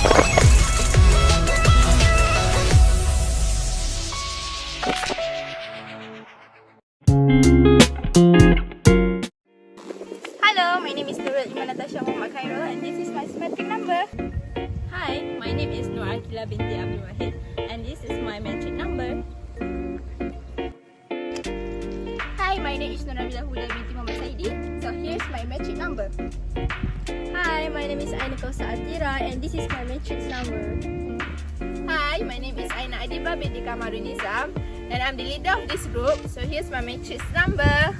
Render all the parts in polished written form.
Hello, my name is Natasha and this is my symmetric number. Hi, my name is Binti and this is my metric number. Hi, my name is Binti. So here's my metric number. Hi, my name is Adiba and this is my matrix number. Hi, my name is Adiba Binti Kamarun Nizam and I'm the leader of this group. So here's my matrix number.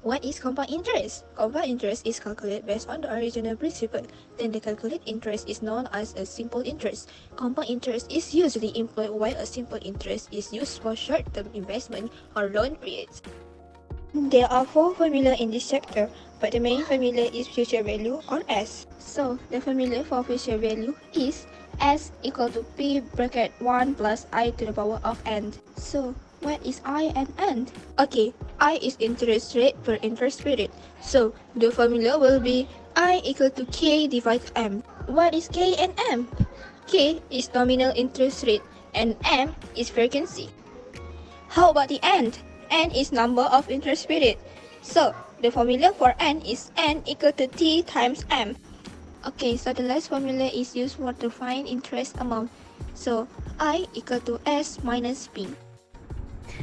What is compound interest? Compound interest is calculated based on the original principle. Then the calculated interest is known as a simple interest. Compound interest is usually employed while a simple interest is used for short-term investment or loan periods. There are 4 formulas in this chapter, but the main formula is future value or S. So the formula for future value is S equal to P bracket 1 plus I to the power of n. So what is I and n? Okay, I is interest rate per interest period. So the formula will be I equal to K divided M. What is K and M? K is nominal interest rate and M is frequency. How about the n? N is number of interest period. So the formula for n is n equal to T times M. Okay, so the last formula is used for to find interest amount. So I equal to S minus P.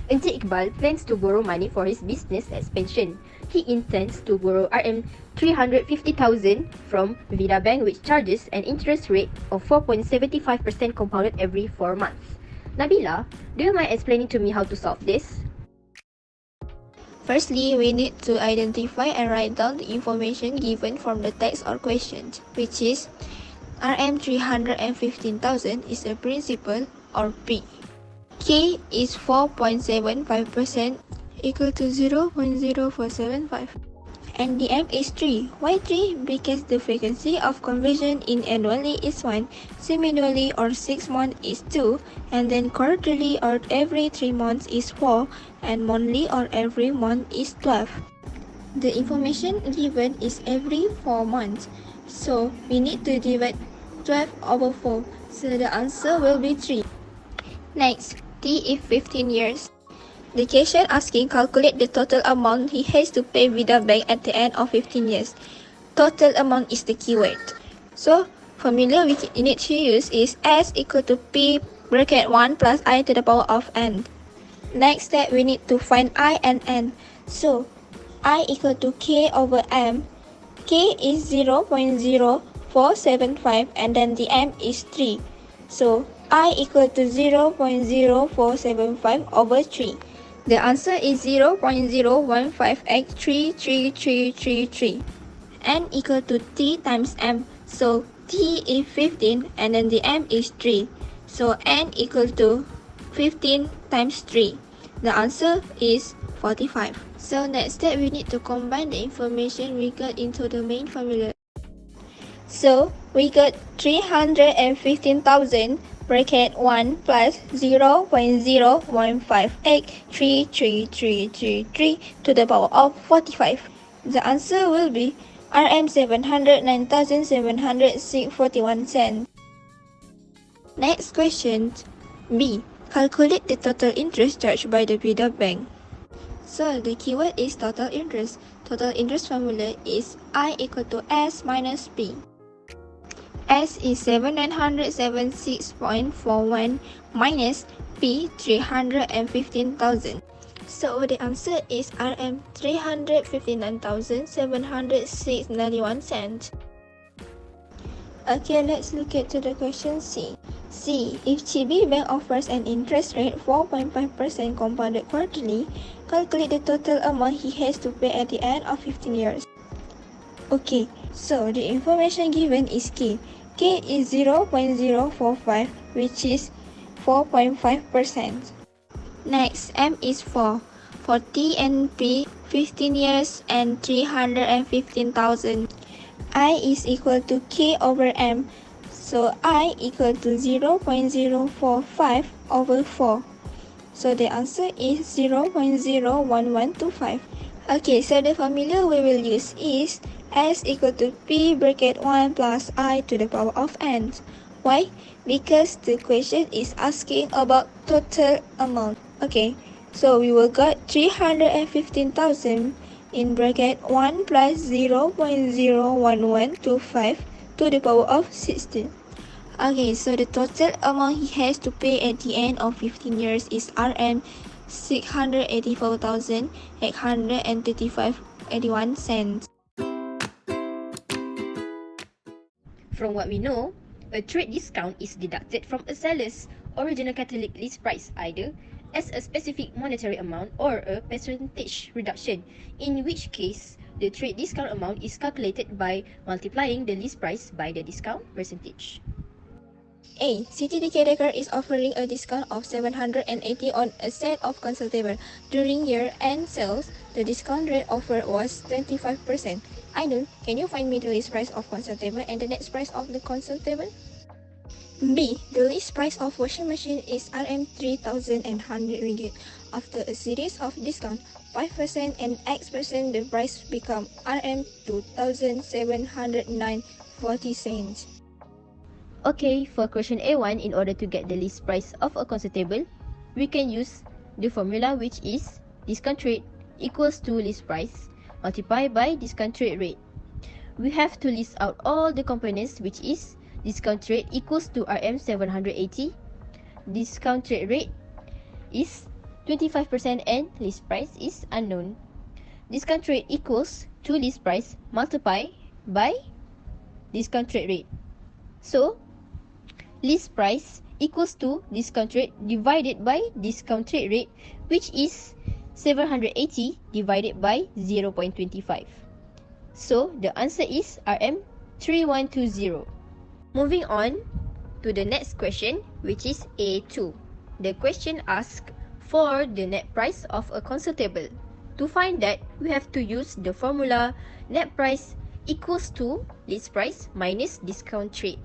Encik Iqbal plans to borrow money for his business expansion. He intends to borrow RM 350,000 from Vida Bank, which charges an interest rate of 4.75% compounded every 4 months. Nabila, do you mind explaining to me how to solve this? Firstly, we need to identify and write down the information given from the text or question, which is RM 315,000 is a principal or P. K is 4.75% equal to 0.0475 and the M is 3. Why 3? Because the frequency of conversion in annually is 1, semi-annually or 6 months is 2, and then quarterly or every 3 months is 4, and monthly or every month is 12. The information given is every 4 months, so we need to divide 12 over 4, so the answer will be 3. Next, T is 15 years. The question asking calculate the total amount he has to pay Vida Bank at the end of 15 years. Total amount is the keyword. So, formula we need to use is S equal to P bracket 1 plus I to the power of n. Next step, we need to find I and n. So, I equal to K over M. K is 0.0475 and then the M is 3. So, I equal to 0.0475 over 3. The answer is 0.015x33333. N equal to T times M. So T is 15 and then the M is 3. So N equal to 15 times 3. The answer is 45. So next step, we need to combine the information we got into the main formula. So we got 315,000 bracket 1 plus 0.015x33333 to the power of 45. The answer will be RM 709,706.41 cents. Next question, B. Calculate the total interest charged by the Vida Bank. So the keyword is total interest. Total interest formula is I equal to S minus P. S is 7,976.41 minus P 315,000. So the answer is RM 359,706.91 cents. Okay, let's look at the question C. C. If Chibi Bank offers an interest rate 4.5% compounded quarterly, calculate the total amount he has to pay at the end of 15 years. Okay, so the information given is K. K is 0.045, which is 4.5%. Next, M is 4. For T and P, 15 years and 315,000. I is equal to K over M. So I equal to 0.045 over 4. So the answer is 0.01125. Okay, so the formula we will use is S equal to P bracket 1 plus I to the power of N. Why? Because the question is asking about total amount. Okay, so we will got 315,000 in bracket 1 plus 0.01125 to the power of 16. Okay, so the total amount he has to pay at the end of 15 years is Rm 684,835.81 cents. From what we know, a trade discount is deducted from a seller's original catalytic list price either as a specific monetary amount or a percentage reduction, in which case the trade discount amount is calculated by multiplying the list price by the discount percentage. A. City Decatur is offering a discount of 780 on a set of consultable. During year-end sales, the discount rate offered was 25%. Idol, can you find me the list price of consultable and the next price of the consultable? B. The list price of washing machine is Rm 3,100 ringgit. After a series of discount, 5% and X%, the price become Rm 2,709.40 cents. Okay, for question A1, in order to get the list price of a consultable, we can use the formula, which is discount rate equals to list price multiplied by discount rate. We have to list out all the components, which is discount rate equals to Rm 780, discount rate is 25% and list price is unknown. Discount rate equals to list price multiplied by discount rate. So, list price equals to discount rate divided by discount rate, which is 780 divided by 0.25. So, the answer is Rm 3120. Moving on to the next question, which is A2. The question asks for the net price of a consultable. To find that, we have to use the formula net price equals to list price minus discount rate.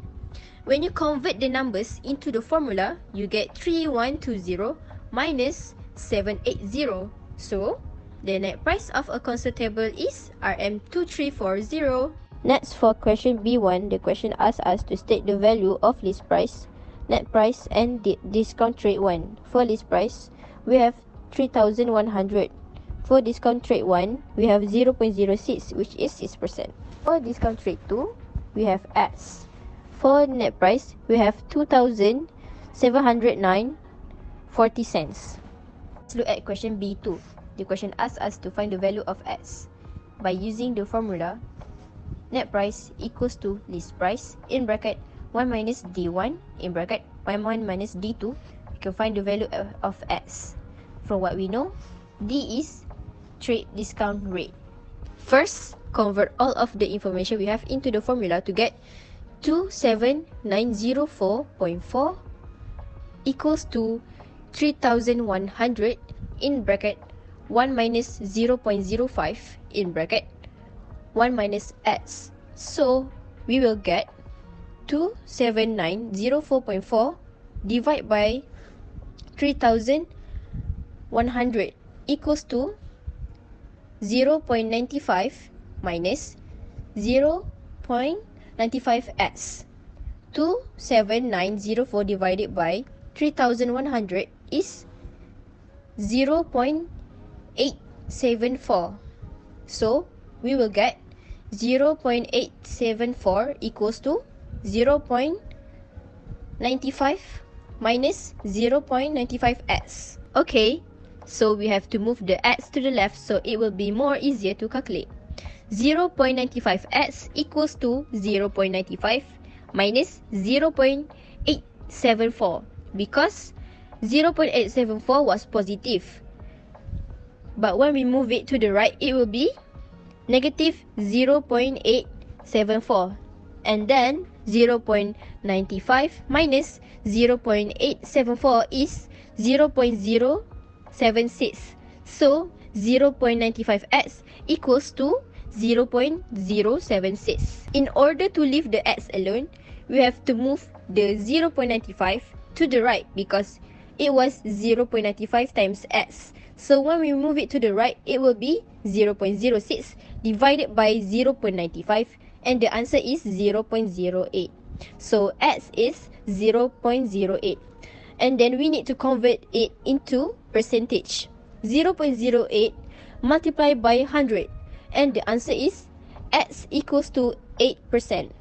When you convert the numbers into the formula, you get 3120 minus 780. So, the net price of a consultable is Rm 2340. Next, for question B1, the question asks us to state the value of list price, net price and discount rate 1. For list price, we have 3,100. For discount rate 1, we have 0.06, which is 6%. For discount rate 2, we have S. For net price, we have 2,709.40 cents. Let's look at question B2. The question asks us to find the value of S. By using the formula, net price equals to list price in bracket 1 minus D1 in bracket 1 minus D2, we can find the value of S. From what we know, D is trade discount rate. First, convert all of the information we have into the formula to get 2,790.4 equals to 3,100 in bracket 1 minus 0.05 in bracket 1 minus S. So, we will get 2,790.4 divided by 3,100 equals to 0.95 minus 0.95s. 2,790.4 divided by 3,100 is 0.874. So, we will get 0.874 equals to 0.95 minus 0.95s. Okay, so we have to move the s to the left so it will be more easier to calculate. 0.95s equals to 0.95 minus 0.874 because 0.874 was positive. But when we move it to the right, it will be negative 0.874. And then 0.95 minus 0.874 is 0.076. So 0.95x equals to 0.076. In order to leave the x alone, we have to move the 0.95 to the right because it was 0.95 times s. So when we move it to the right, it will be 0.06 divided by 0.95, and the answer is 0.08. So s is 0.08. And then we need to convert it into percentage. 0.08 multiplied by 100, and the answer is x equals to 8%.